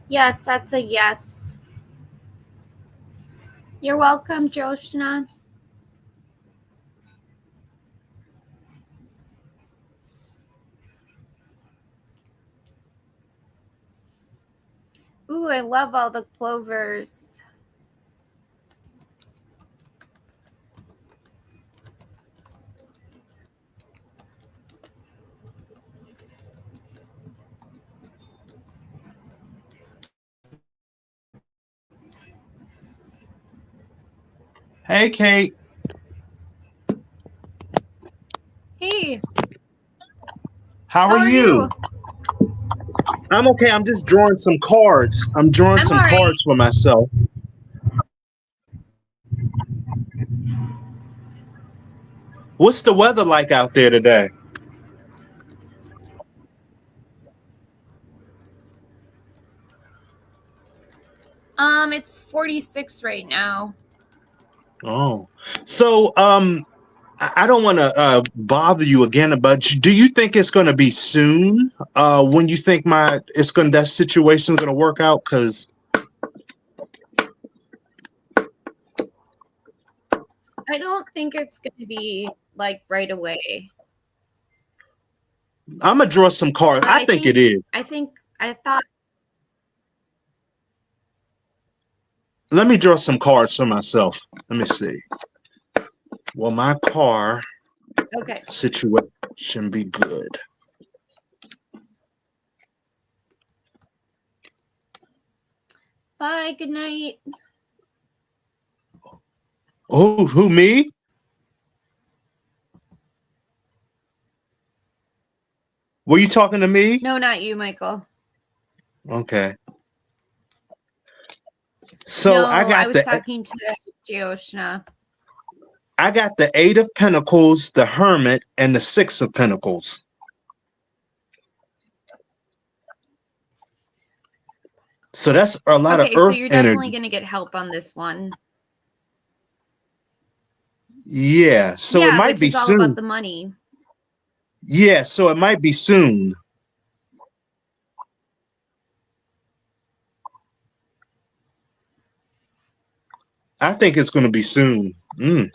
Yes, that's a yes. You're welcome, Joshna. Ooh, I love all the clovers. Hey, Kate. Hey, How how are are you? you? I'm okay. I'm just drawing some cards. I'm drawing I'm some alright. cards for myself. What's the weather like out there today? It's 46 right now. Oh, so I don't want to bother you again, but do you think it's going to be soon? When you think that situation's going to work out? Because I don't think it's going to be like right away. I'm gonna draw some cards. But I think it is. I thought, Let me draw some cards for myself. Let me see. Will my car okay. situation be good? Bye, good night. Who me? Were you talking to me? No, not you, Michael. Okay. So No, I was talking to Geoshna. I got the Eight of Pentacles, the Hermit, and the Six of Pentacles. So that's a lot of Okay, so Earth you're definitely energy. going to get help on this one. Yeah. So it Yeah, might which be is all about soon. the money. Yeah. So it might be soon. I think it's going to be soon. Mm.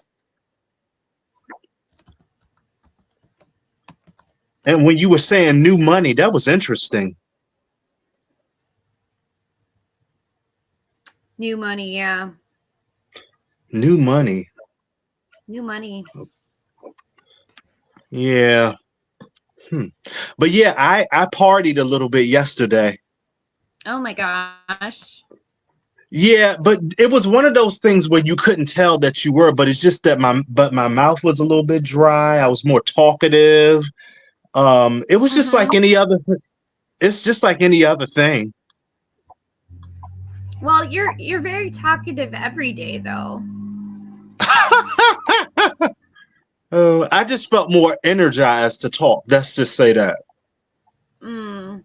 And when you were saying new money, that was interesting. New money, yeah. New money. New money. Yeah. Hmm. But yeah, I partied a little bit yesterday. Oh my gosh. Yeah, but it was one of those things where you couldn't tell that you were, but it's just that my mouth was a little bit dry. I was more talkative. It was just like Mm-hmm. any other. It's just like any other thing. Well, you're very talkative every day, though. I just felt more energized to talk. Let's just say that. Mm.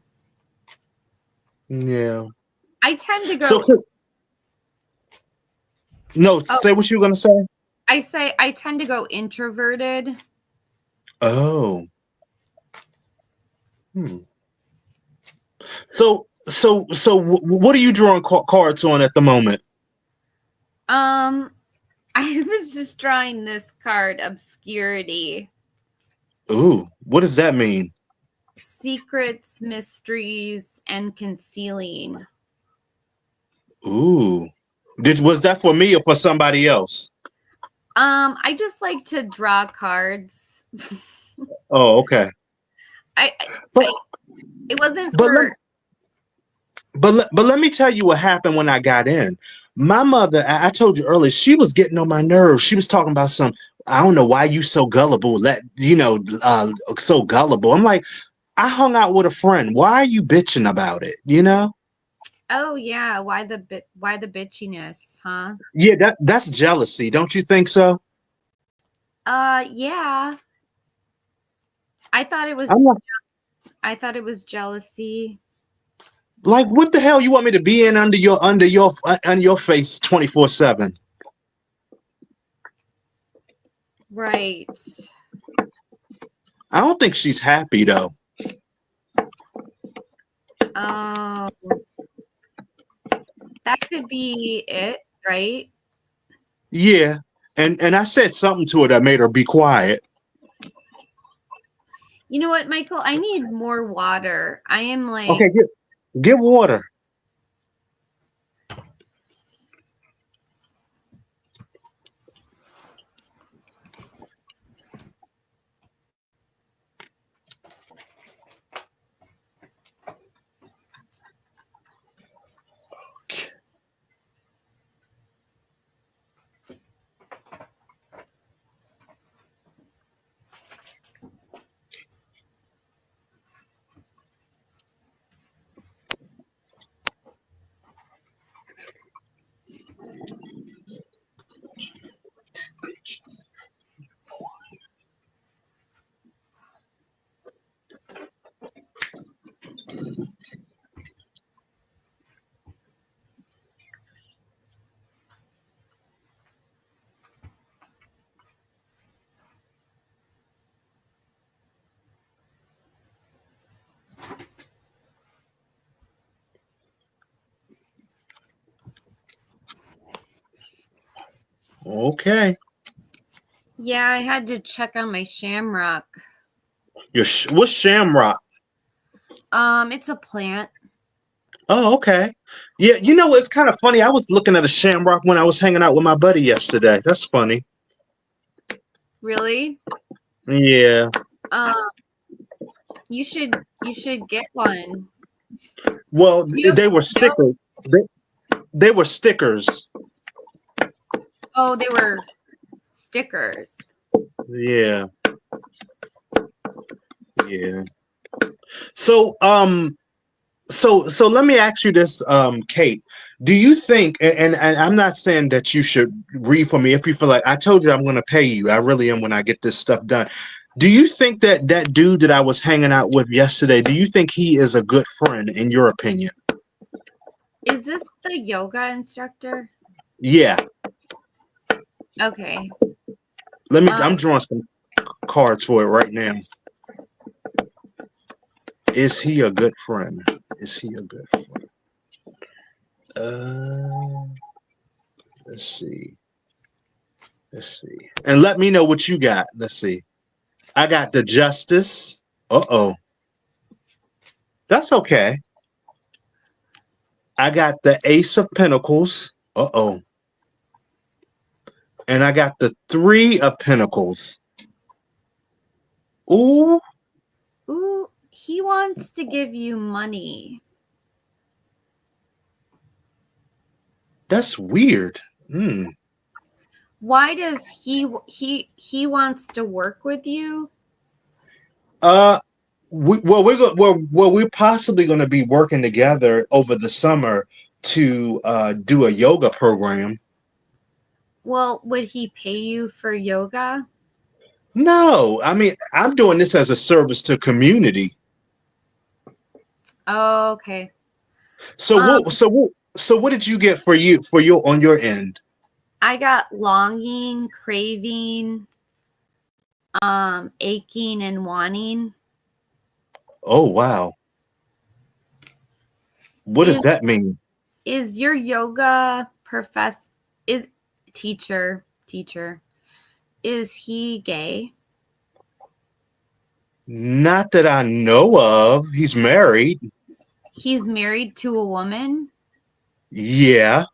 Yeah. I tend to So go. no, Oh, say what you were gonna say. I tend to go introverted. Oh. Hmm. So what are you drawing cards on at the moment? Um, I was just drawing this card, obscurity, Ooh, what does that mean? secrets, mysteries, and concealing. Ooh. Was that for me or for somebody else? I just like to draw cards. Oh, okay. I, But I, it wasn't but let for. but let me tell you what happened when I got in. My mother, I told you earlier, she was getting on my nerves. She was talking about some. I don't know why you so gullible. So gullible. I'm like, I hung out with a friend. Why are you bitching about it? You know? Oh yeah, why the bitchiness, huh? Yeah, that's jealousy. Don't you think so? Yeah. I thought it I'm was like, I thought it was jealousy. what the hell you want me to be in under your face 24/7? Right. I don't think she's happy though. Oh, That could be it, right? Yeah. And I said something to her that made her be quiet. You know what, Michael? I need more water. I am like, Okay, get water. Okay. yeah, I had to check on my shamrock. What's shamrock? It's a plant. Oh, okay. Yeah, you know, it's kind of funny. I was looking at a shamrock when I was hanging out with my buddy yesterday. That's funny. Really? Yeah. Um, you should get one. Well, You have they were milk? stickers. They were stickers. Oh, they were stickers. Yeah. Yeah. So let me ask you this, Kate. Do you think, and I'm not saying that you should read for me if you feel like I told you I'm going to pay you. I really am when I get this stuff done. Do you think that that dude that I was hanging out with yesterday, do you think he is a good friend in your opinion? Is this the yoga instructor? Yeah. Okay. I'm drawing some cards for it right now. Is he a good friend? Is he a good friend? Let's see. Let's see. And let me know what you got. Let's see. I got the Justice. Uh-oh. That's okay. I got the Ace of Pentacles. Uh-oh. And I got the Three of Pentacles. Ooh, Ooh, he wants to give you money. that's weird. Hmm. Why does he wants to work with you? Uh, we're possibly going to be working together over the summer to do a yoga program. Well, would he pay you for yoga? No, I mean I'm doing this as a service to community. Oh, okay. So what did you get for you on your end? I got longing, craving, aching and wanting. Oh wow. What does Is that mean? is your yoga is teacher, is he gay? Not that I know of. He's married. He's married to a woman? Yeah.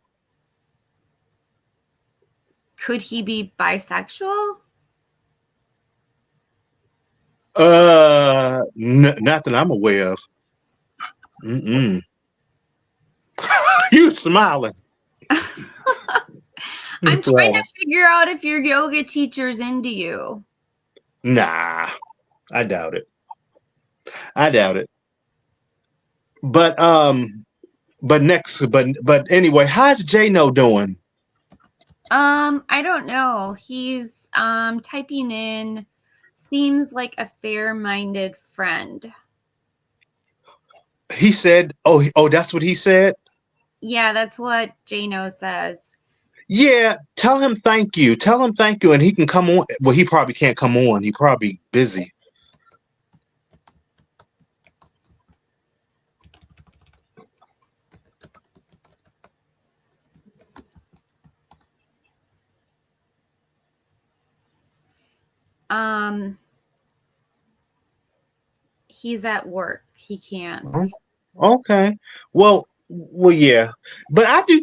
Could he be bisexual? Not that I'm aware of. Mm-mm. You smiling. I'm trying Wow. to figure out if your yoga teacher's into you. Nah, I doubt it. I doubt it. But but anyway, how's J-No doing? I don't know. He's typing in seems like a fair-minded friend. He said, oh, that's what he said. Yeah, that's what Jano says. Yeah, tell him thank you. Tell him thank you, and he can come on. Well, he probably can't come on. He probably busy. He's at work. He can't. Okay. Well, yeah. But I do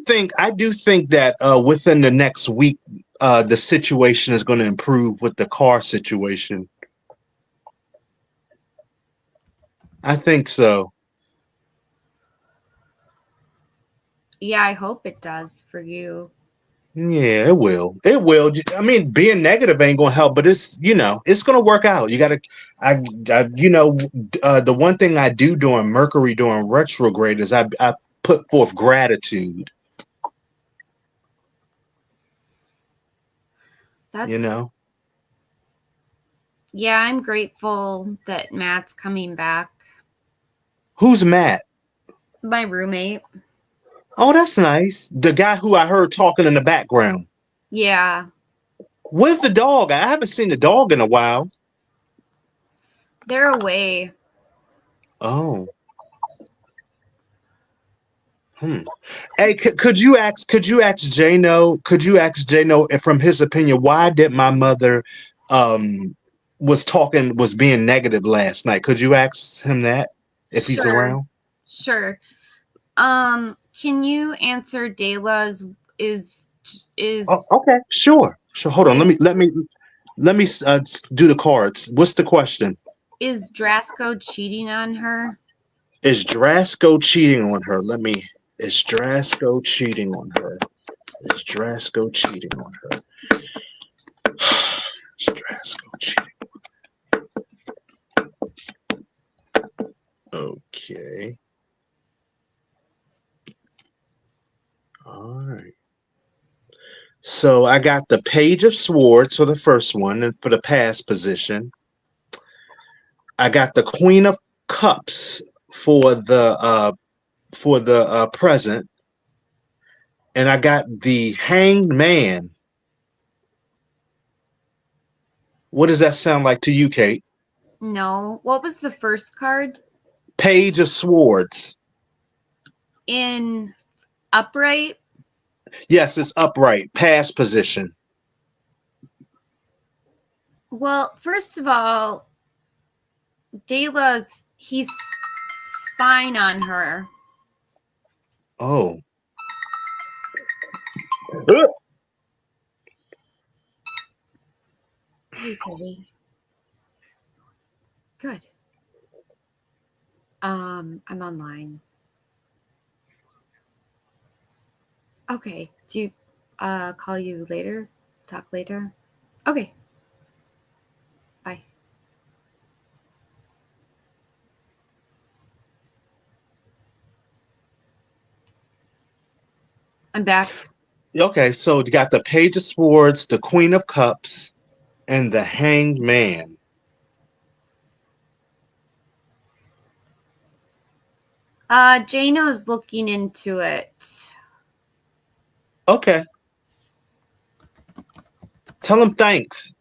think that within the next week, the situation is going to improve with the car situation. I think so. Yeah, I hope it does for you. Yeah, it will. It will. I mean, being negative ain't gonna help, but it's gonna work out. You gotta, I the one thing I do during Mercury during retrograde is I put forth gratitude. You That's know, Yeah, I'm grateful that Matt's coming back. who's Matt? My roommate. Oh, that's nice. The guy who I heard talking in the background. Yeah, Where's the dog? I haven't seen the dog in a while. they're away. Oh, hmm. Hey, could you ask Jano if from his opinion, why did my mother um was being negative last night? Could you ask him that if he's Sure, around? sure. Can you answer Dayla's is Oh, is okay, sure. Sure. Hold on. Let me do the cards. What's the question? is Drasco cheating on her? Is Drasco cheating on her? Is Drasco cheating on her? Is Drasco cheating on her? Is Drasco cheating? Okay. All right. So I got the Page of Swords for the first one and for the past position. I got the Queen of Cups for the present, and I got the Hanged Man. What does that sound like to you, Kate? No. What was the first card? Page of Swords. In upright? Yes, it's upright, past position. Well, first of all, he's spying on her. Oh. Hey, Toby. Good. I'm online. Okay. Do you call you later? Talk later? Okay. Bye. I'm back. Okay, so you got the Page of Swords, the Queen of Cups, and the Hanged Man. Jano's looking into it. Okay. Tell him thanks.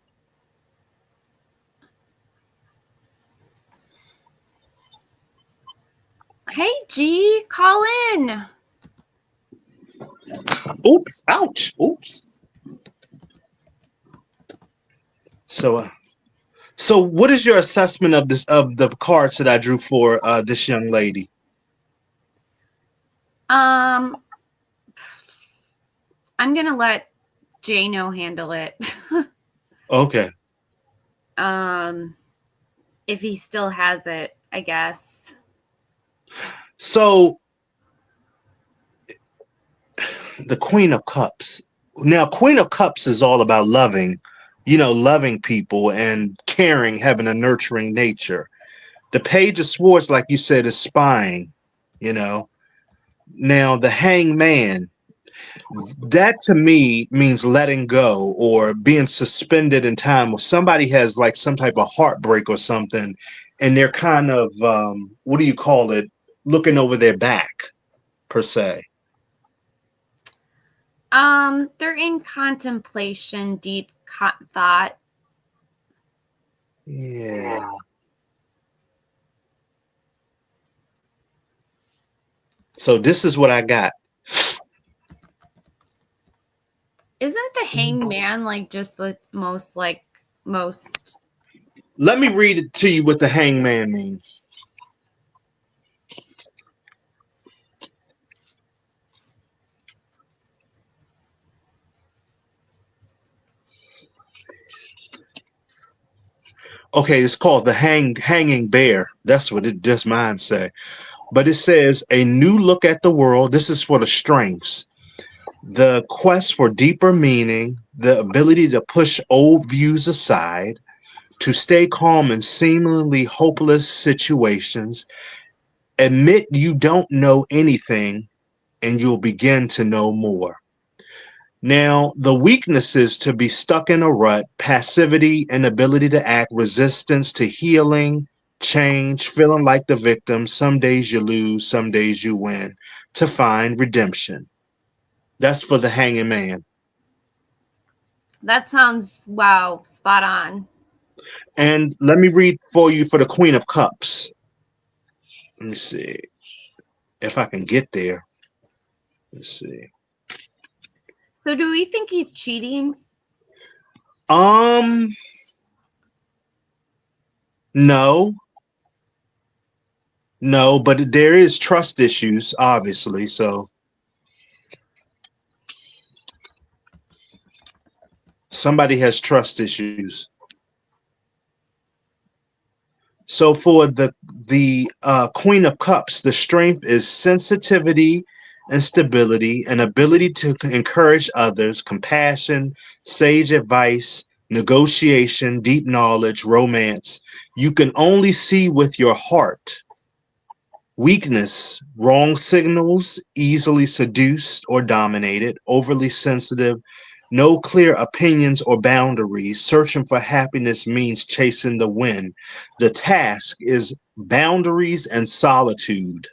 Hey, G, call in. Oops, ouch, oops. So what is your assessment of the cards that I drew for this young lady? I'm gonna let Jano handle it. Okay. If he still has it, I guess. So the Queen of Cups. Now, Queen of Cups is all about loving people and caring, having a nurturing nature. The Page of Swords, like you said, is spying, you know. Now, the Hanged Man, that to me means letting go or being suspended in time. If somebody has like some type of heartbreak or something, and they're kind of, what do you call it, looking over their back, per se. They're in contemplation, deep thought. Yeah. So this is what I got. Isn't the Hanged Man like just the most like most. Let me read it to you what the hangman means. Okay, it's called the hanging bear. That's what it just mine say. But it says a new look at the world. This is for the strengths. The quest for deeper meaning, the ability to push old views aside, to stay calm in seemingly hopeless situations, admit you don't know anything, and you'll begin to know more. Now, the weaknesses to be stuck in a rut, passivity, inability to act, resistance to healing, change, feeling like the victim. Some days you lose, some days you win. To find redemption. That's for the hanging man. That sounds, wow, spot on. And let me read for you for the Queen of Cups. Let me see if I can get there. Let's see. So do we think he's cheating? No. No, but there is trust issues, obviously. So somebody has trust issues. So for the Queen of Cups, the strength is sensitivity and stability, an ability to encourage others, compassion, sage advice, negotiation, deep knowledge, romance. You can only see with your heart. Weakness, wrong signals, easily seduced or dominated, overly sensitive, no clear opinions or boundaries. Searching for happiness means chasing the wind. The task is boundaries and solitude.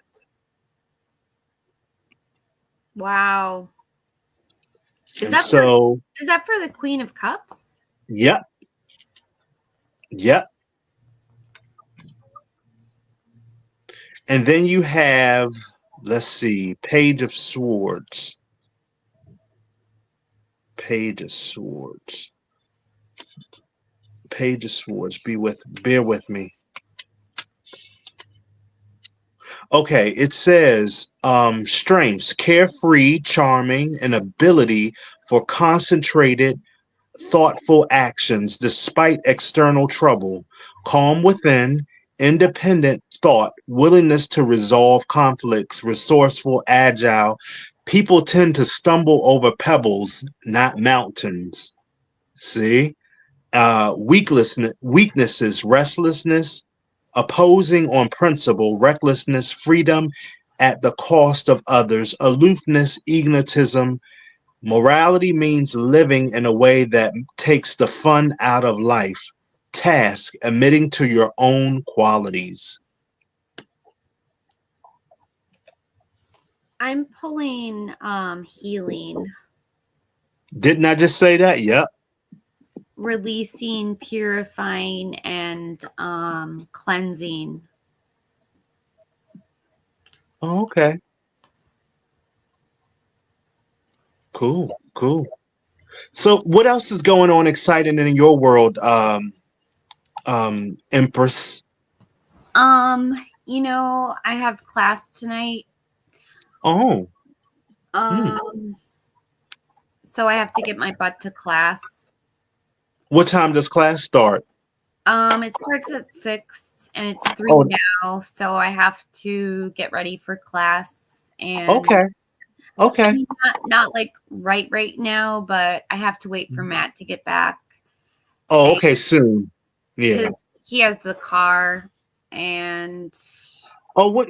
Wow. Is that for the Queen of Cups? Yep. Yep. And then you have, let's see, Page of Swords. Page of Swords. Page of Swords. Bear with me. Okay, it says strengths, carefree, charming, and ability for concentrated, thoughtful actions despite external trouble, calm within, independent thought, willingness to resolve conflicts, resourceful, agile. People tend to stumble over pebbles, not mountains. See? Weaknesses, restlessness, opposing on principle, recklessness, freedom at the cost of others, aloofness, egotism. Morality means living in a way that takes the fun out of life. Task, admitting to your own qualities. I'm pulling healing. Didn't I just say that? Yep. Releasing, purifying, and cleansing. Oh, okay. Cool. So what else is going on exciting in your world, Empress? I have class tonight. Oh. So I have to get my butt to class. What time does class start? It starts at 6 and it's 3 now, so I have to get ready for class. And okay. I mean, not like right now, but I have to wait for Matt to get back. Oh, okay, soon. Yeah. Because he has the car and Oh, what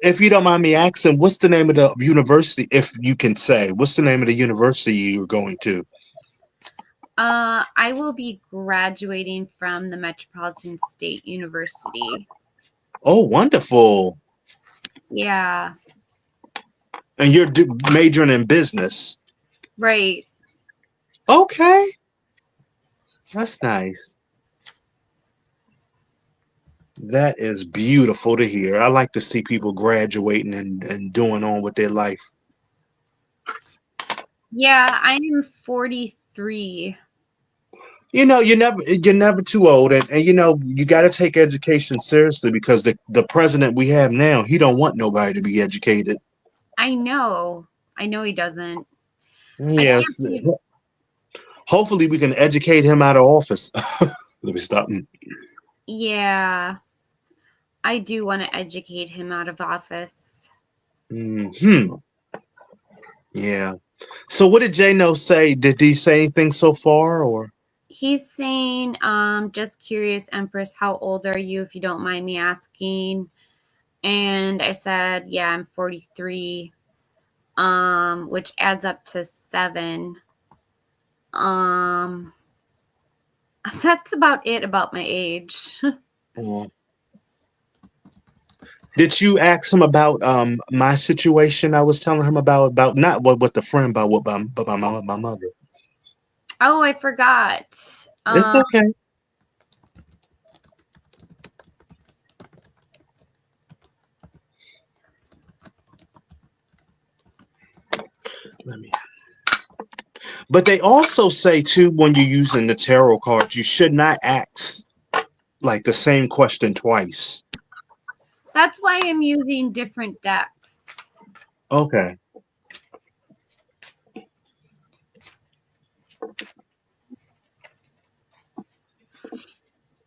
if you don't mind me asking, what's the name of the university, if you can say? What's the name of the university you're going to? I will be graduating from the Metropolitan State University. Oh, wonderful. Yeah. And you're majoring in business. Right. Okay. That's nice. That is beautiful to hear. I like to see people graduating and doing on with their life. Yeah, I am 43. you're never too old, and you got to take education seriously because the president we have now, he don't want nobody to be educated. I know. I know he doesn't. I can't Yes. believe, Hopefully, we can educate him out of office. Let me stop. yeah, I do want to educate him out of office. Hmm. Yeah. So, what did Jano say? Did he say anything so far, or? He's saying, just curious, Empress, how old are you, if you don't mind me asking? And I said, yeah, I'm 43, which adds up to 7. Um, that's about it about my age. Or- Did you ask him about my situation? I was telling him about not what the friend, about what but my mother. Oh, I forgot. It's okay. Let me. But they also say too, when you're using the tarot cards, you should not ask like the same question twice. That's why I'm using different decks. Okay.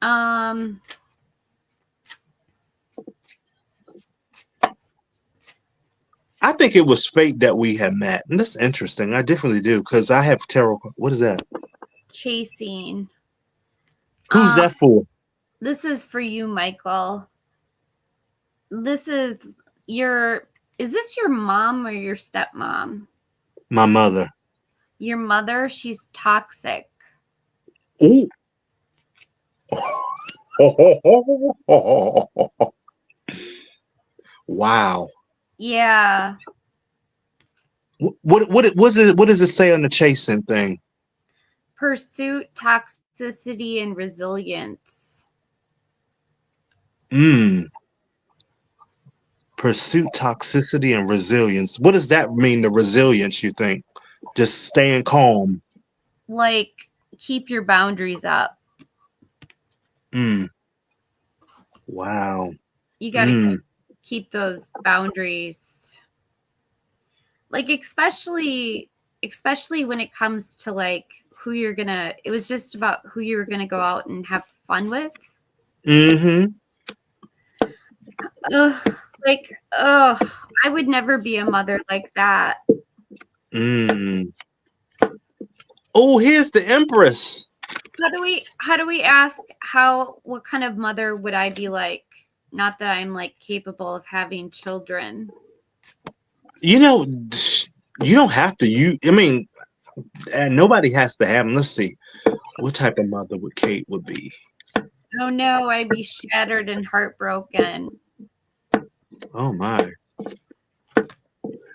Um, I think it was fate that we had met, and that's interesting. I definitely do because I have tarot. What is that? chasing. Who's Um, that for? this is for you, Michael. This is your. Is this your mom or your stepmom? My mother. Your mother. She's toxic. Ooh. Wow. Yeah. What was it? What does it say on the chasing thing? Pursuit, toxicity, and resilience. Hmm. Pursuit, toxicity, and resilience. What does that mean? The resilience, you think? Just staying calm. Like, keep your boundaries up. Hmm. Wow. You got to Hmm. keep those boundaries. Like, especially when it comes to like who you're gonna. It was just about who you were gonna go out and have fun with. Mm-hmm. Ugh, like, ugh, I would never be a mother like that. Mm. Oh, here's the Empress. How do we ask what kind of mother would I be like? Not that I'm like capable of having children. You know, you don't have to. I mean, and nobody has to have them. Let's see. What type of mother would Kate would be? Oh no, I'd be shattered and heartbroken. Oh my.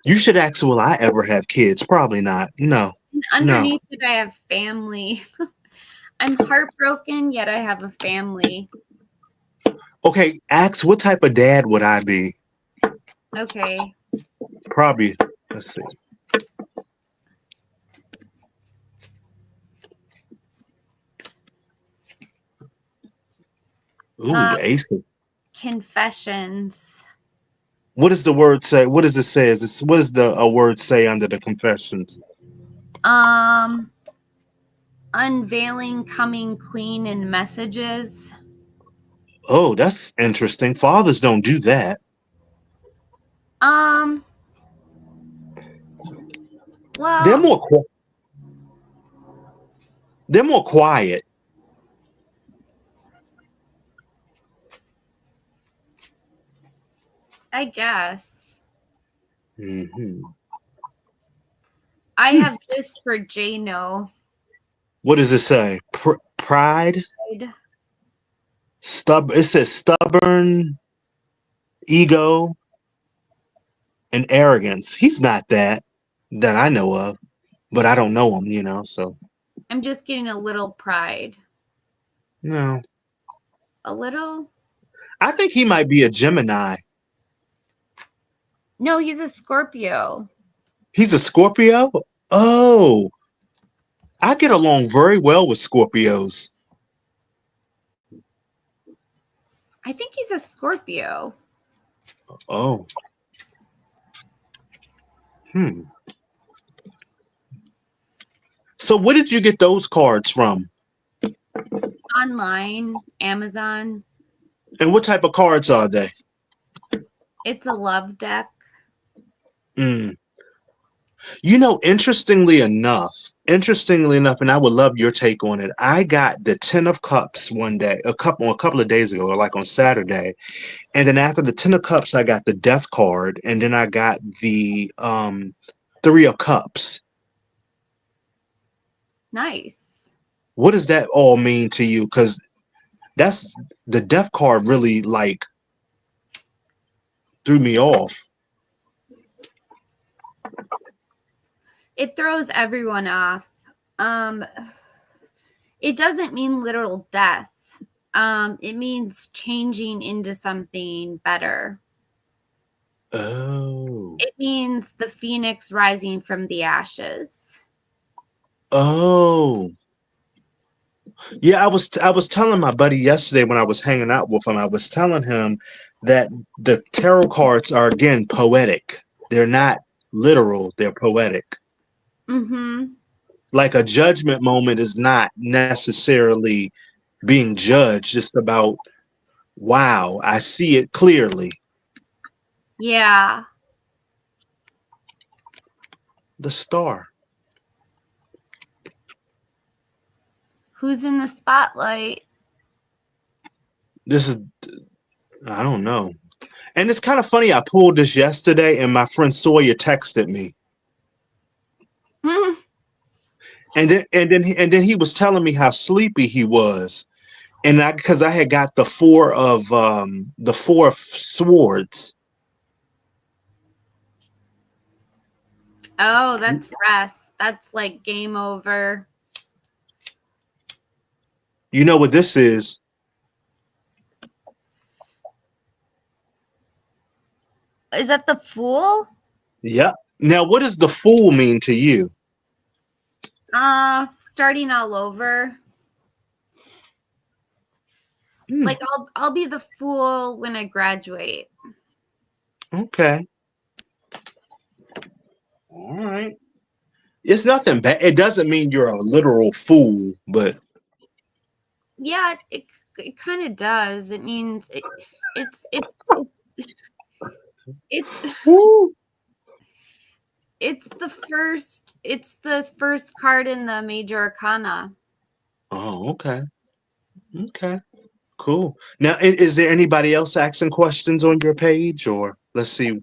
You should ask, will I ever have kids? Probably not. No. And No. underneath it, I have family. I'm heartbroken, yet I have a family. Okay, ask what type of dad would I be? Okay. Probably. Let's see. Ooh, Uh, the ace. confessions. What does the word say? What does it say? What does the a word say under the confessions? Um, unveiling, coming clean in messages. Oh, that's interesting. Fathers don't do that. Um, They're well, more they're more quiet. I guess. Hmm. I have this for Jano. What does it say? Pride, It says stubborn, ego, and arrogance. He's not that I know of, but I don't know him. So I'm just getting a little pride. no. A little? I think he might be a Gemini. No, he's a Scorpio. He's a Scorpio. Oh, I get along very well with Scorpios. I think he's a Scorpio. Oh. Hmm. So where did you get those cards from? Online, Amazon. And what type of cards are they? It's a love deck. Mm. Interestingly enough, and I would love your take on it. I got the Ten of Cups one day, a couple of days ago, like on Saturday, and then after the Ten of Cups, I got the Death card, and then I got the Three of Cups. Nice. What does that all mean to you? Because that's the Death card really like threw me off. It throws everyone off. It doesn't mean literal death. It means changing into something better. Oh. It means the phoenix rising from the ashes. Oh. Yeah, I was telling my buddy yesterday when I was hanging out with him, I was telling him that the tarot cards are again poetic. They're not literal, they're poetic. Mm-hmm. Like a judgment moment is not necessarily being judged, it's about wow, I see it clearly. Yeah. The Star. Who's in the spotlight? This is I don't know. And it's kind of funny, I pulled this yesterday and my friend Sawyer texted me. And then he was telling me how sleepy he was. And because I had got the four of swords. Oh, that's rest. That's like game over. You know what this is? Is that the Fool? Yep. Now, what does the Fool mean to you? Starting all over. Like I'll be the fool when I graduate. Okay. All right. It's nothing bad. It doesn't mean you're a literal fool, but yeah, it kind of does. It means it's the first card in the major arcana. Oh, okay. Okay. Cool. Now, is there anybody else asking questions on your page, or let's see?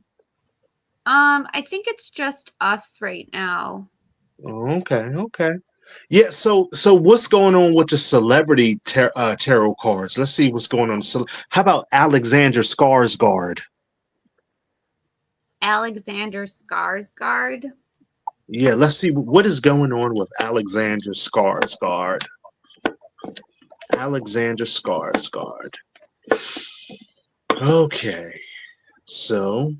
I think it's just us right now. Oh, okay. Okay. Yeah. So what's going on with the celebrity tarot cards? Let's see what's going on. So, how about Alexander Skarsgård? Alexander Skarsgård. Yeah. Let's see what is going on with Alexander Skarsgård. Alexander Skarsgård. Okay. So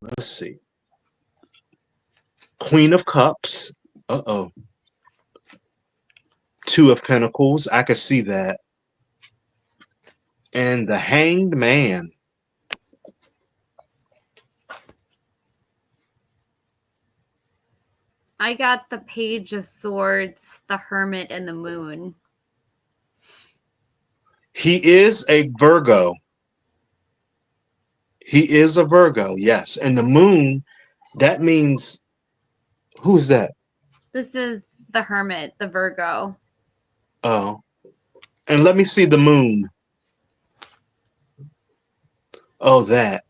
let's see. Queen of Cups. Uh-oh. Two of Pentacles. I could see that. And the Hanged Man. I got the Page of Swords, the Hermit, and the Moon. He is a Virgo. He is a Virgo, yes. And the Moon, that means, who's that? This is the Hermit, the Virgo. Oh. And let me see the Moon. Oh, that.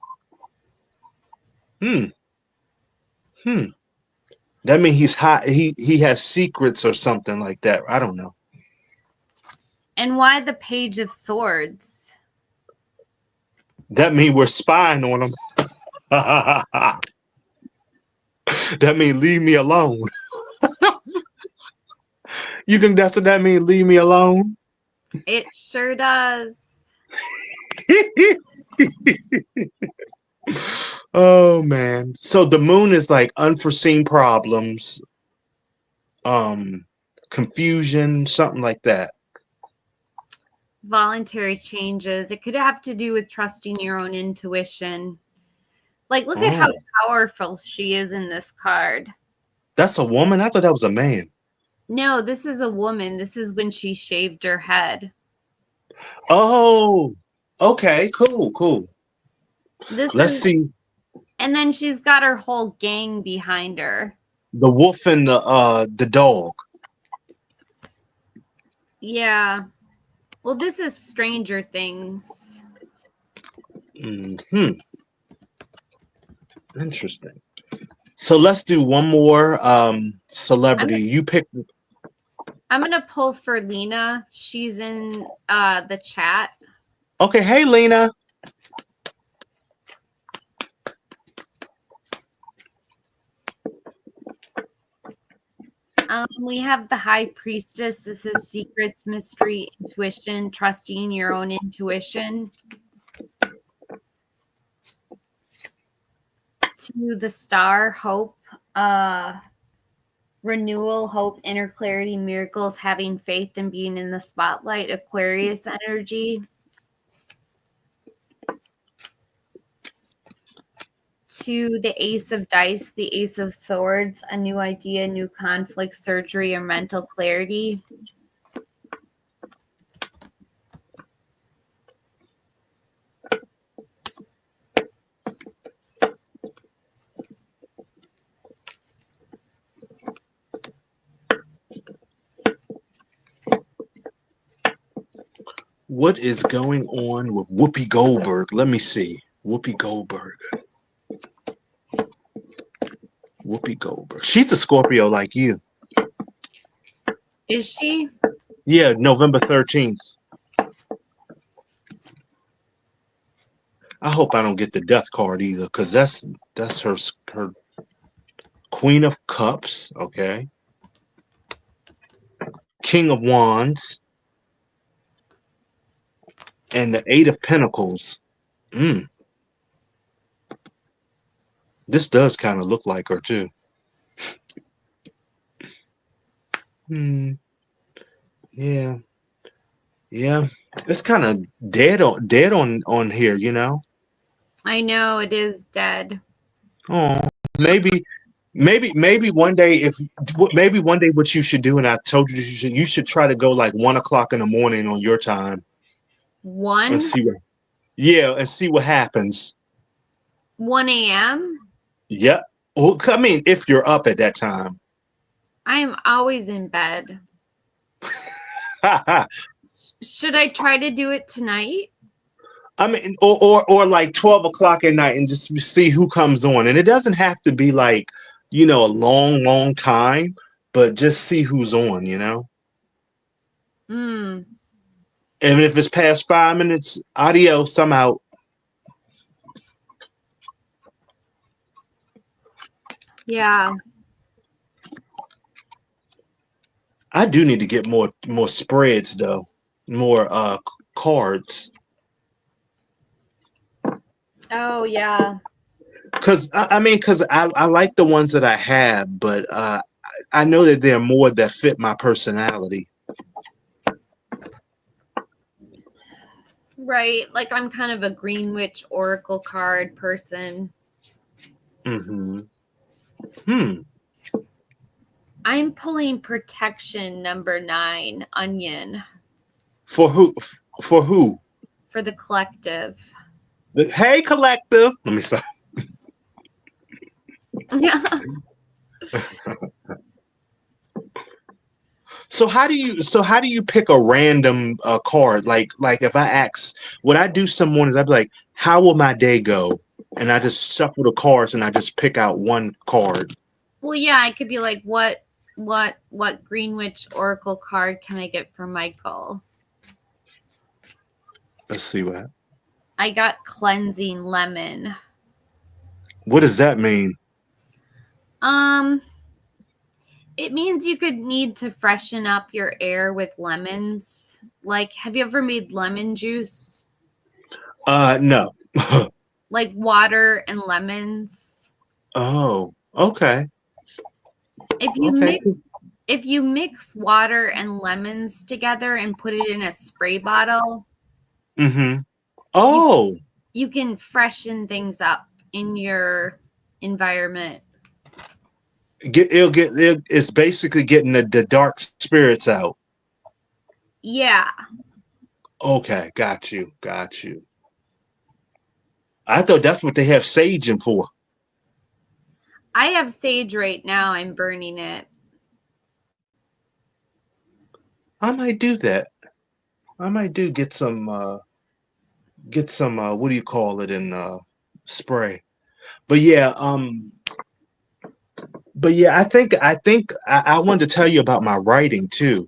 That means he's hot. He has secrets or something like that. I don't know. And why the Page of Swords? That means we're spying on him. That means leave me alone. You think that's what that means? Leave me alone? It sure does. Oh man. So the Moon is like unforeseen problems. um confusion, something like that. Voluntary changes. It could have to do with trusting your own intuition. Like, look at how Oh, powerful she is in this card. that's a woman? I thought that was a man. No, this is a woman. This is when she shaved her head. Oh, okay, cool. This Let's is, see and then she's got her whole gang behind her. the wolf and the dog. Yeah. Well, this is Stranger Things. Hmm. Interesting. So let's do one more celebrity. You pick. I'm going to pull for Lena. She's in the chat. Okay, hey Lena. We have the High Priestess. This is secrets, mystery, intuition, trusting your own intuition. To the Star, hope, renewal, hope, inner clarity, miracles, having faith, and being in the spotlight, Aquarius energy. To the Ace of Dice, the Ace of Swords, a new idea, new conflict, surgery, or mental clarity. What is going on with Whoopi Goldberg? Let me see. Whoopi Goldberg. Whoopi Goldberg. She's a Scorpio like you. Is she? Yeah, November 13th. I hope I don't get the death card either, because that's her Queen of Cups, okay. King of Wands. And the Eight of Pentacles. This does kind of look like her too. Yeah. Yeah. It's kind of dead on here, you know. I know it is dead. Oh, maybe one day maybe one day what you should do, and I told you you should try to go like 1 o'clock in the morning on your time and 1? see what happens. 1 a.m.? Yep. Well, I mean, if you're up at that time. I am always in bed. Should I try to do it tonight? I mean, or like 12 o'clock at night and just see who comes on. And it doesn't have to be like, a long time, but just see who's on, you know? And if it's past 5 minutes, adios, I'm out. Yeah. I do need to get more spreads though, more cards. Oh yeah. Cause I like the ones that I have, but I know that there are more that fit my personality. Right. Like I'm kind of a Greenwich Oracle card person. I'm pulling protection number 9, onion. For who? For who? For the collective. Hey, collective. Let me stop. Yeah. So how do you pick a random card? Like if I ask, what I do some mornings, I'd be like, how will my day go? And I just shuffle the cards and I just pick out one card. Well, yeah, I could be like, what Greenwich Oracle card can I get for Michael? Let's see what. I got cleansing lemon. What does that mean? It means you could need to freshen up your air with lemons. Like, have you ever made lemon juice? No. Like water and lemons. Oh, okay. If you if you mix water and lemons together and put it in a spray bottle, Mm-hmm. you Oh, you can freshen things up in your environment. it's basically getting the dark spirits out. Yeah. Okay, got you, got you. I thought that's what they have sage in for. I have sage right now. I'm burning it. I might do that. I might do get some what do you call it in spray. But yeah, I wanted to tell you about my writing too.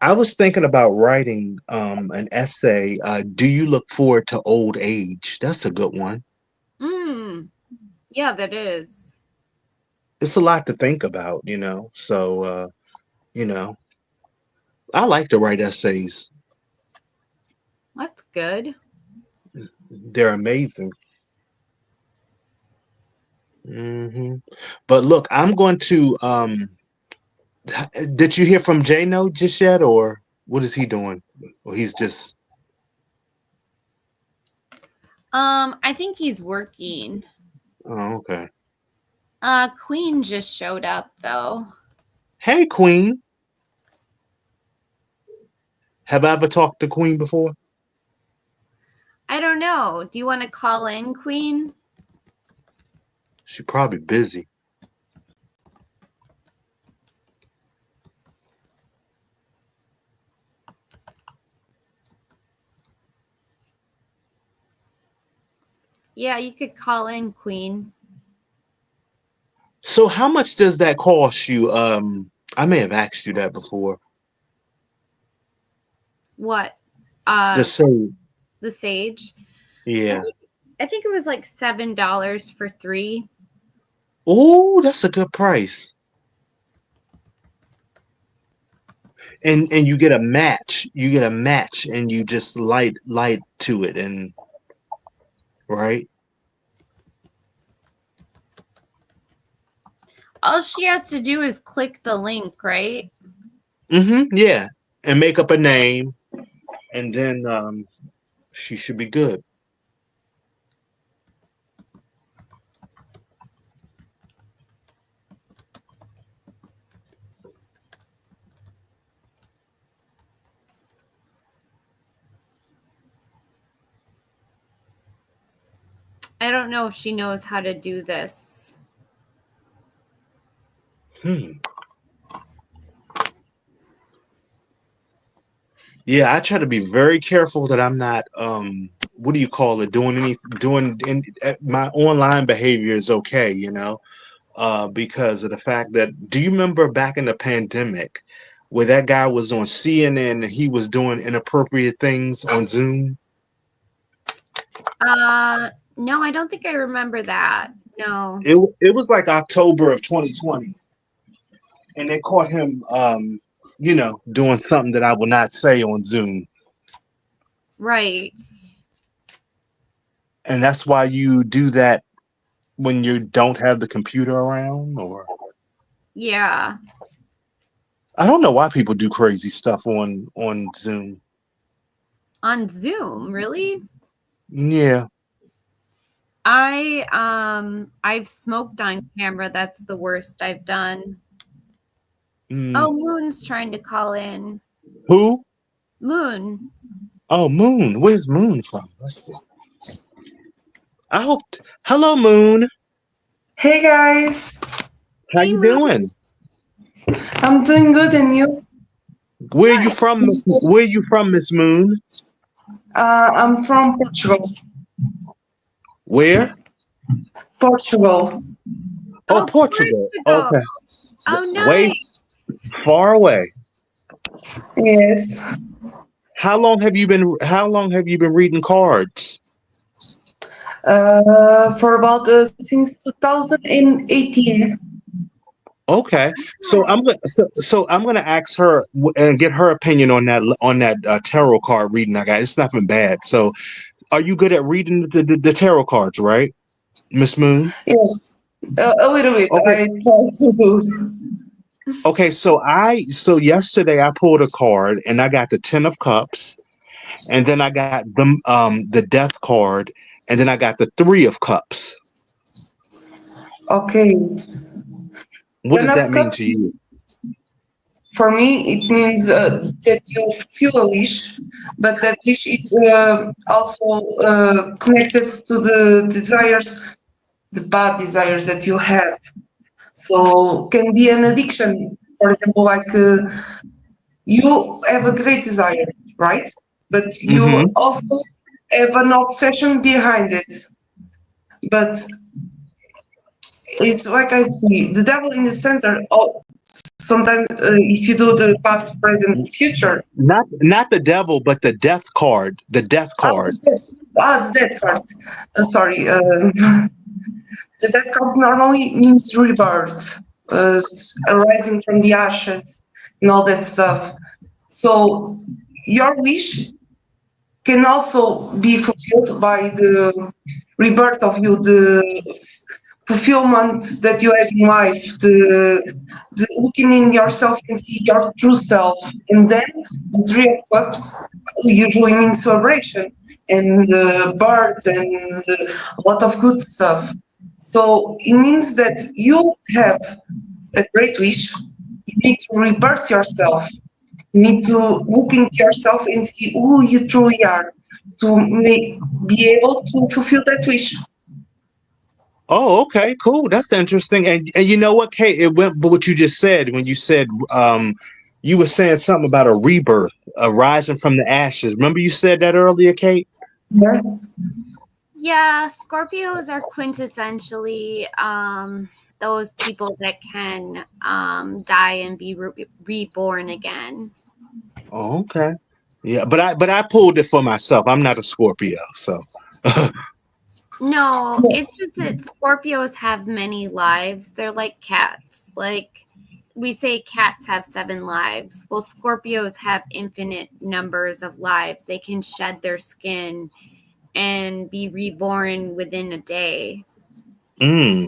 I was thinking about writing an essay. Do you look forward to old age? That's a good one. Mm. Yeah, that is. It's a lot to think about, So you know, I like to write essays. That's good. They're amazing. But look, I'm going to did you hear from Jano just yet, or what is he doing? Or he's just I think he's working. oh, okay. Queen just showed up though. Hey, Queen. Have I ever talked to Queen before? I don't know. Do you want to call in, Queen? She's probably busy. Yeah, you could call in, Queen. So how much does that cost you? I may have asked you that before. What? The same. The sage. Yeah. I think it was like $7 for 3. Oh, that's a good price. And you get a match. You get a match and you just light to it and right? All she has to do is click the link, right? Mm-hmm. Yeah. And make up a name and then she should be good. I don't know if she knows how to do this. Yeah, I try to be very careful that I'm not what do you call it, doing my online behavior is okay, because of the fact that do you remember back in the pandemic where that guy was on CNN and he was doing inappropriate things on Zoom? No, I don't think I remember that. No. It was like October of 2020, and they caught him doing something that I will not say on Zoom. Right. And that's why you do that when you don't have the computer around, or Yeah. I don't know why people do crazy stuff on Zoom. On Zoom, really? Yeah. I've smoked on camera. That's the worst I've done. Oh, Moon's trying to call in. Who? Moon. Oh, Moon. Where's Moon from? Let's see. Hello, Moon. Hey guys, How Hey, you Moon. doing? I'm doing good and you? Where you from? Where you from, Miss Moon? I'm from Portugal. Where? Portugal. Oh, Portugal. Okay. Oh, Way nice. far away. Yes. How long have you been reading cards? For about since 2018. Okay, so I'm gonna ask her and get her opinion on that tarot card reading I got. It's nothing bad. So, are you good at reading the tarot cards, right, Miss Moon? Yes. A little bit. Okay. I try to do. Okay, so yesterday I pulled a card and I got the Ten of Cups, and then I got the Death card, and then I got the Three of Cups. Okay. What Ten does that of mean to Cups, you? for me, it means that you feel a wish, but that wish is also connected to the desires, the bad desires that you have. So can be an addiction. For example, like you have a great desire, right? But you Mm-hmm. also have an obsession behind it. But it's like I see the devil in the center. Oh, sometimes if you do the past, present, future. Not the devil, but the Death card. The Death Ah, card. the death card. Sorry, the death card normally means rebirth, arising from the ashes, and all that stuff. So your wish can also be fulfilled by the rebirth of you, the fulfillment that you have in life, the looking in yourself and see your true self. And then the Three of Cups usually means celebration and birth and a lot of good stuff. So it means that you have a great wish. You need to rebirth yourself. You need to look into yourself and see who you truly are to be able to fulfill that wish. Oh, okay, cool. That's interesting. And you know what, Kate? It went with what you just said when you said you were saying something about a rebirth, a rising from the ashes. Remember you said that earlier, Kate? Yeah. Yeah, Scorpios are quintessentially those people that can die and be reborn again. Oh, okay. Yeah, but I pulled it for myself. I'm not a Scorpio, so No, it's just that Scorpios have many lives. They're like cats. Like we say cats have 7 lives. Well, Scorpios have infinite numbers of lives. They can shed their skin and be reborn within a day. mm,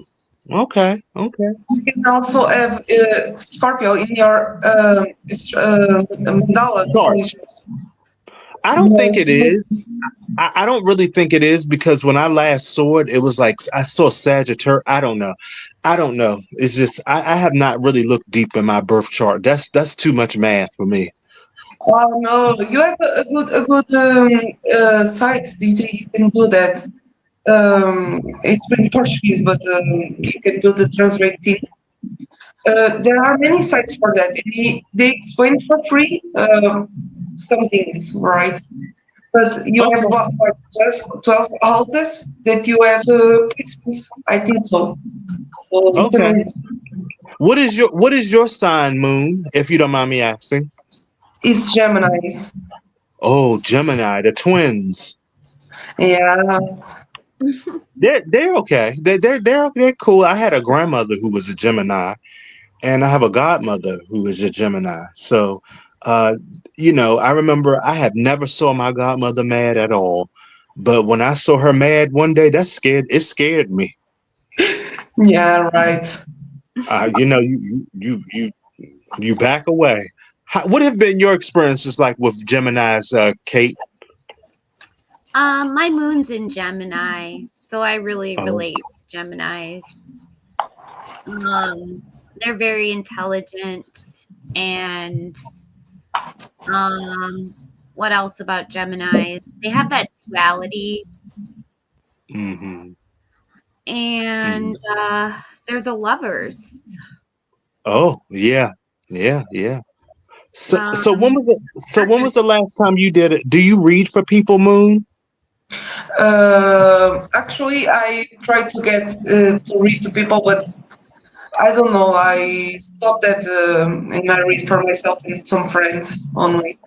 okay, okay. You can also have Scorpio in your mandala Sorry. astrology. I don't think it is. I don't really think it is because when I last saw it, it was like I saw Sagittarius. I don't know. I don't know. It's just I have not really looked deep in my birth chart. That's too much math for me. Oh no, you have a good site. You can do that. It's in Portuguese, but you can do the translate thing. There are many sites for that. They explain for free some things, right? But you have Okay. what 12 houses that you have placements. I think so. So it's Okay. amazing. What is your sign, Moon? If you don't mind me asking. It's Gemini. Oh, Gemini, the twins. Yeah. They're okay. They're cool. I had a grandmother who was a Gemini, and I have a godmother who is a Gemini. So, uh, I remember I have never saw my godmother mad at all, but when I saw her mad one day, it scared me. Yeah, right. You back away. What have been your experiences like with Gemini's, Kate? My moon's in Gemini, so I really Oh, relate to Geminis. Um, they're very intelligent, and um, what else about Gemini? They have that duality, mm-hmm. and Mm. they're the lovers. Oh, yeah, yeah, yeah. So when Um, was it? So when was the last time you did it? Do you read for people, Moon? Actually, I try to get to read to people, but I don't know. I stopped that and I read for myself and some friends only.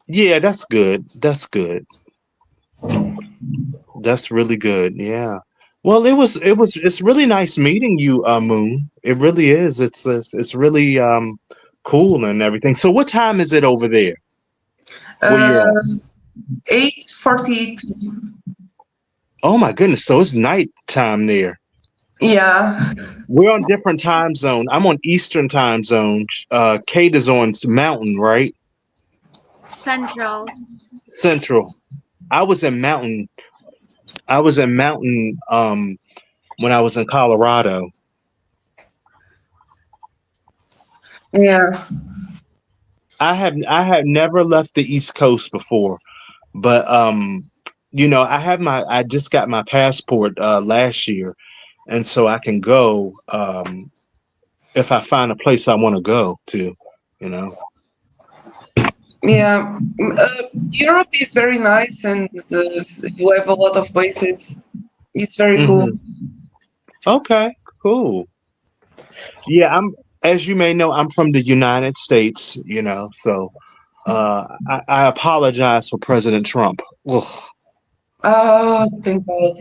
Yeah, that's good. That's good. That's really good. Yeah. Well, it's really nice meeting you, Moon. It really is. It's really cool and everything. So what time is it over there where you're at? Uh, 8:48. Oh my goodness. So it's night time there. Yeah. We're on different time zone. I'm on Eastern time zone. Kate is on Mountain, right? Central. Central. I was in Mountain. I was in Mountain when I was in Colorado. Yeah. I have never left the East Coast before, but I just got my passport last year, and so I can go if I find a place I want to go to, you know. Yeah. Europe is very nice, and you have a lot of places. It's very cool. Hmm. Okay, cool. Yeah, as you may know, I'm from the United States, so I apologize for President Trump. Ugh. Oh, thank God.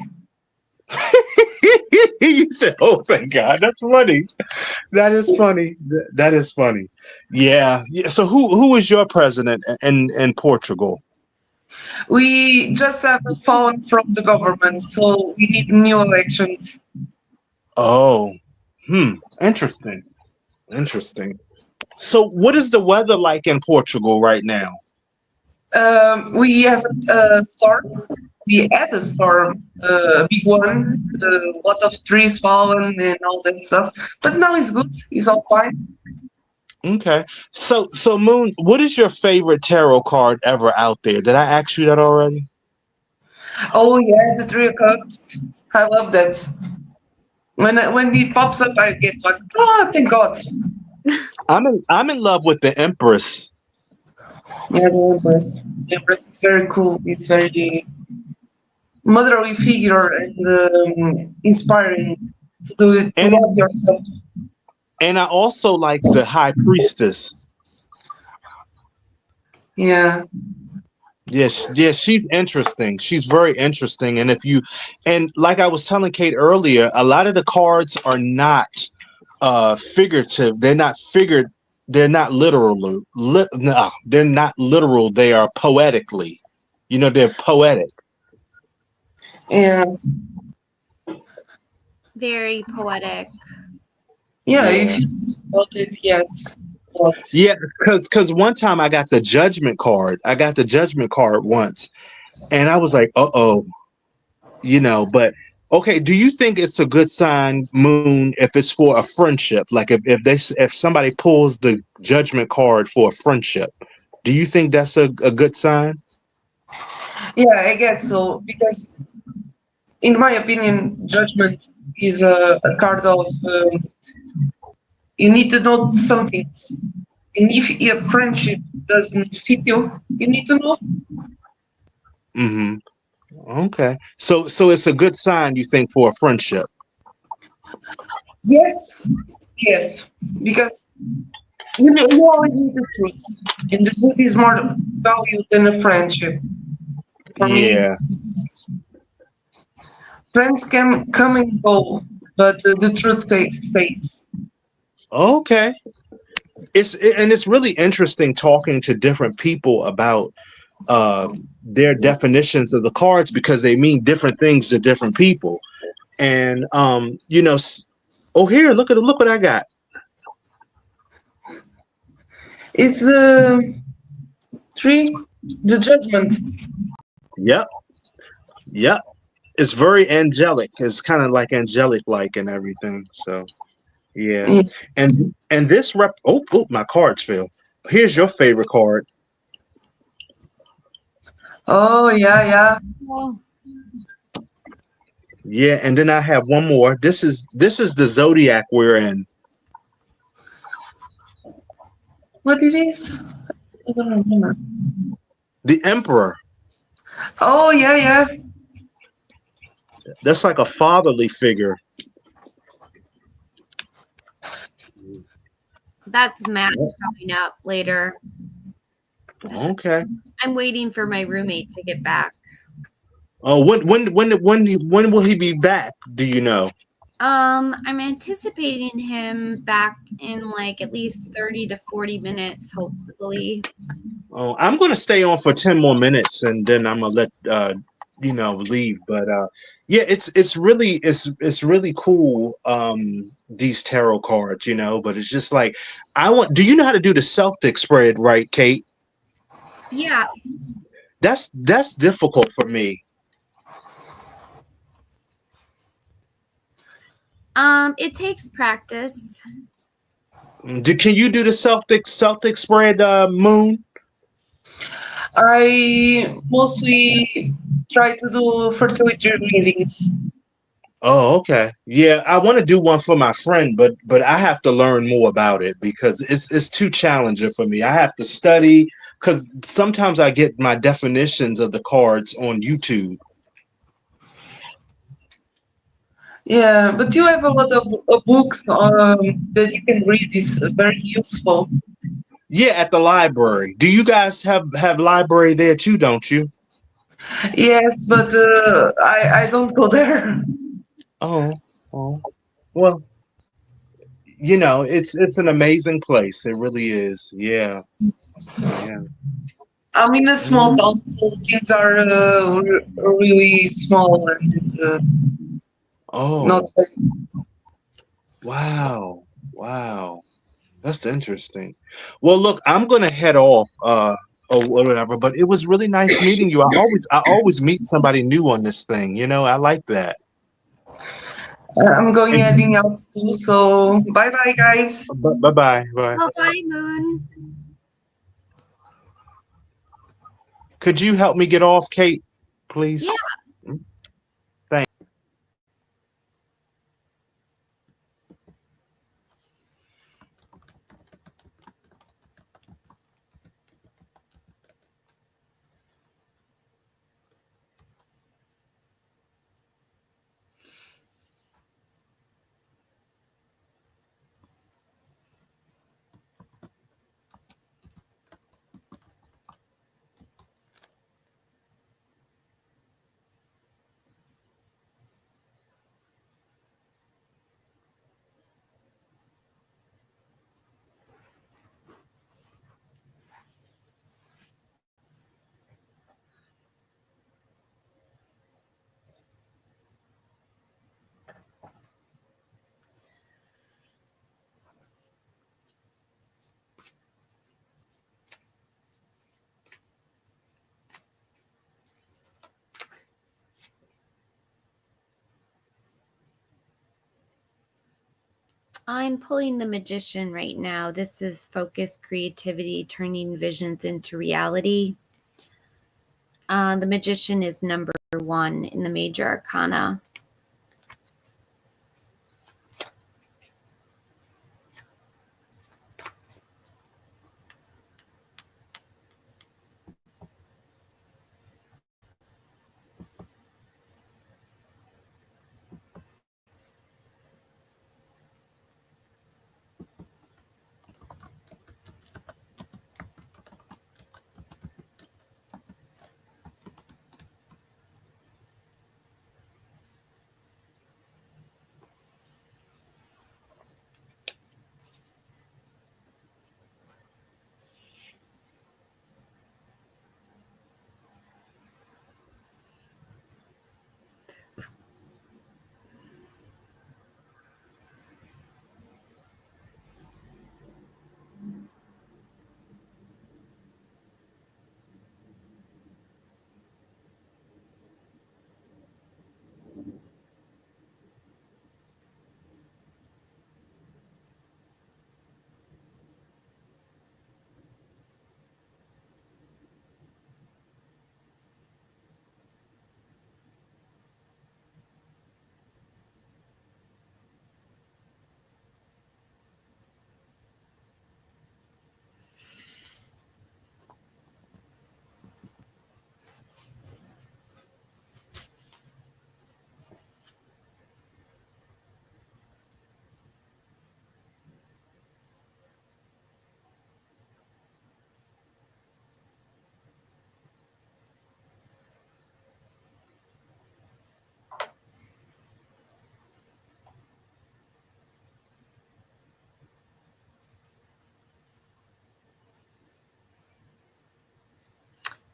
You said, "Oh, thank God." That's funny. That is funny. That is funny. Yeah. Yeah. So who is your president in Portugal? We just have a phone from the government, so we need new elections. Oh, interesting. Interesting. So what is the weather like in Portugal right now? We have a storm. We had a storm, a big one, a lot of trees fallen and all that stuff. But now it's good. It's all fine. Okay. So Moon, what is your favorite tarot card ever out there? Did I ask you that already? Oh yeah, the Three of Cups. I love that. When it pops up, I get like, oh, thank God. I'm in love with the Empress. Yeah, the Empress. The Empress is very cool. It's very motherly figure and inspiring to do it, to And love yourself. and I also like the High Priestess. Yeah. Yes, yes, she's interesting. She's very interesting. And like I was telling Kate earlier, a lot of the cards are not figurative. They're not literal. No, they're not literal. They are poetically. They're poetic. Yeah. Very poetic. Yeah, if Yeah. you think about it, yes. But Yeah, because one time I got the judgment card. I got the judgment card once, and I was like, "Uh-oh," but okay, do you think it's a good sign, Moon, if it's for a friendship? Like if somebody pulls the judgment card for a friendship, do you think that's a good sign? yeah, I guess so. Because in my opinion, judgment is a card of you need to know some things. And if your friendship doesn't fit you, you need to know. Mm-hmm. Okay. So it's a good sign, you think, for a friendship. Yes, yes. Because you always need the truth. And the truth is more valued than a friendship. For me, Yeah. friends can come and go, but the truth stays. Okay. And it's really interesting talking to different people about their definitions of the cards because they mean different things to different people. And oh, here, look what I got. It's three, the judgment. Yep, yep. It's very angelic. It's kind of like angelic like and everything. So yeah. Yeah. And this my cards fell. Here's your favorite card. Oh, yeah, yeah. Oh, Yeah, and then I have one more. This is the zodiac we're in. What it is? I don't remember. The Emperor. Oh, yeah, yeah. That's like a fatherly figure. that's Matt showing up later. Okay. I'm waiting for my roommate to get back. Oh, when will he be back? Do you know? I'm anticipating him back in like at least 30 to 40 minutes, hopefully. Oh, I'm gonna stay on for 10 more minutes and then I'm gonna let leave. But Yeah, it's really cool, these tarot cards, you know, but it's just like I want do you know how to do the Celtic spread, right, Kate? Yeah. That's difficult for me. It takes practice. Can you do the Celtic spread, Moon? I mostly try to do fertility readings. Oh, okay. Yeah, I want to do one for my friend, but I have to learn more about it because it's too challenging for me. I have to study because sometimes I get my definitions of the cards on YouTube. Yeah, but you have a lot of books that you can read. Is very useful. Yeah, at the library. Do you guys have library there too, don't you? Yes, but I don't go there. Oh, oh. Well, you know, it's an amazing place. It really is. Yeah, yeah. I'm in a small Mm. town, so kids are really small and not Oh, very. wow. Wow. That's interesting. Well, look, I'm gonna head off, or whatever, but it was really nice meeting you. I always meet somebody new on this thing, you know. I like that. I'm going And heading out too. So bye bye, guys. bye bye. Bye. Oh, bye, Moon. Could you help me get off, Kate, Yeah. please? Thanks. I'm pulling the Magician right now. This is focus, creativity, turning visions into reality. The Magician is number 1 in the major arcana.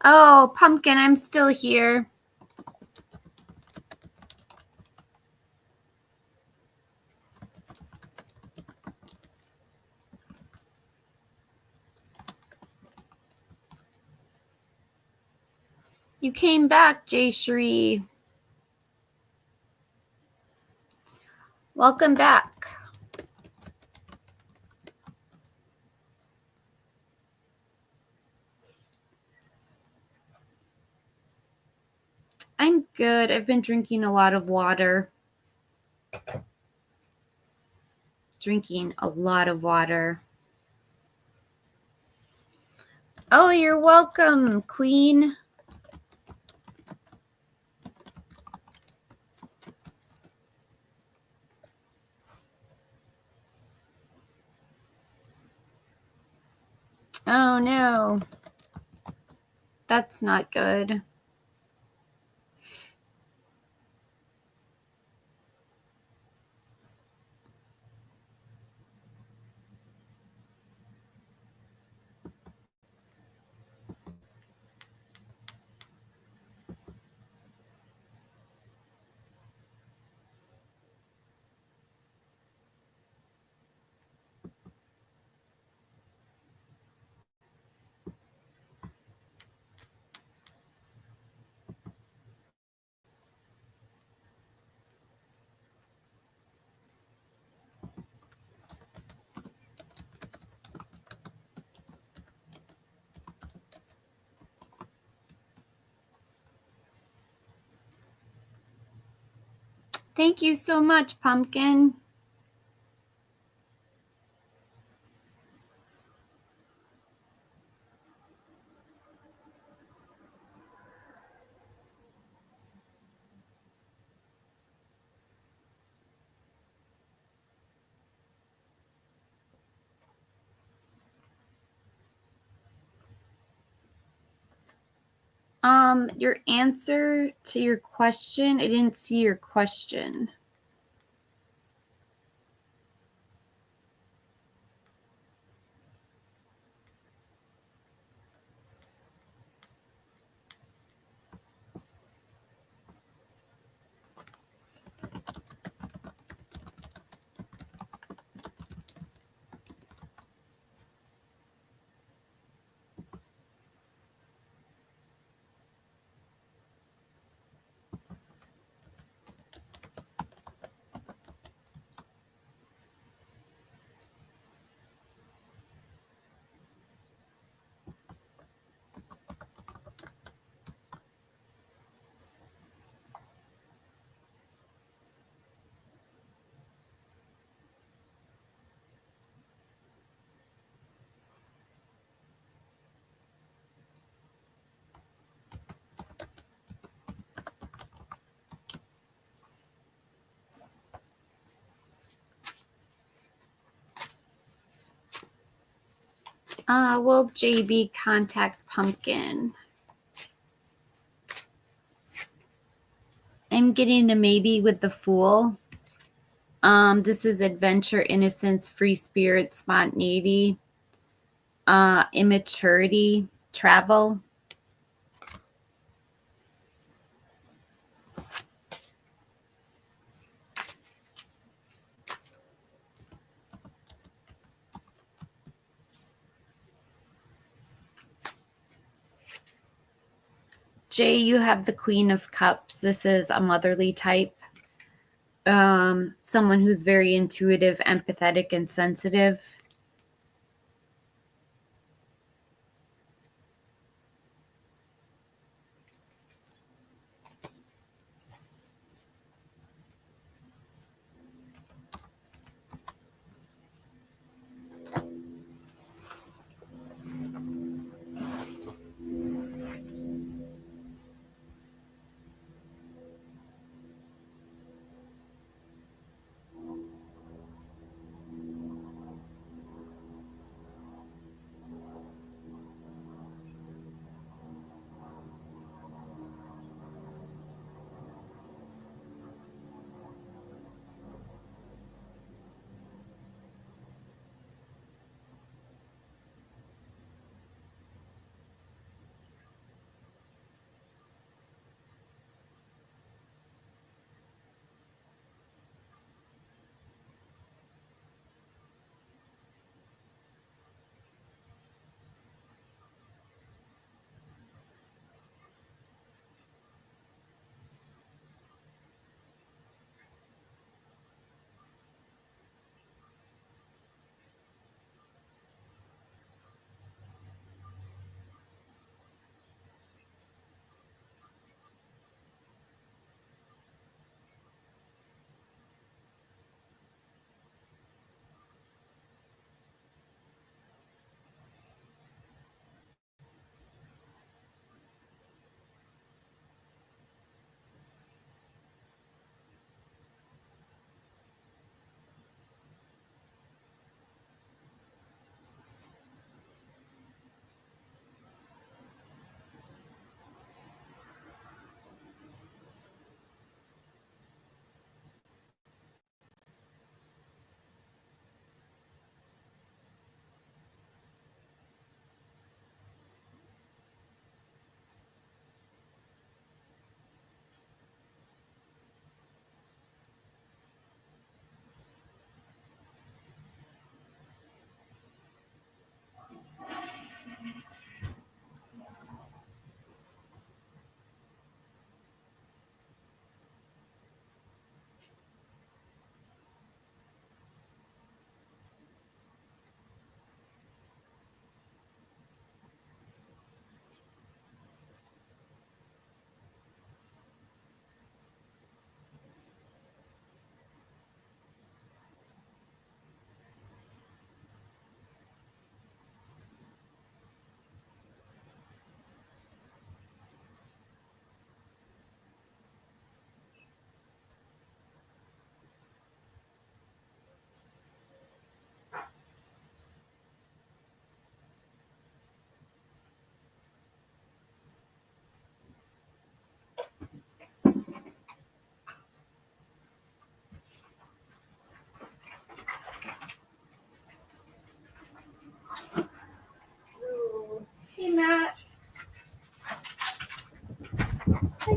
Oh, Pumpkin, I'm still here. You came back, Jay Shree. Welcome back. I'm good. I've been drinking a lot of water. Drinking a lot of water. Oh, you're welcome, Queen. Oh no. That's not good. Thank you so much, Pumpkin. Your answer to your question, I didn't see your question. Will JB contact Pumpkin? I'm getting a maybe with the Fool. This is adventure, innocence, free spirit, spontaneity, immaturity, travel. Jay, you have the Queen of Cups. This is a motherly type. Someone who's very intuitive, empathetic, and sensitive.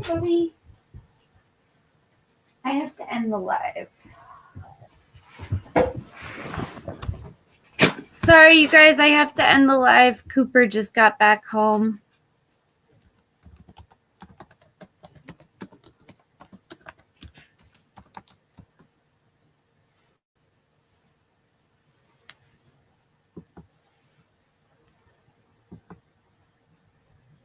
Buddy, I have to end the live. Sorry, you guys, I have to end the live. Cooper just got back home.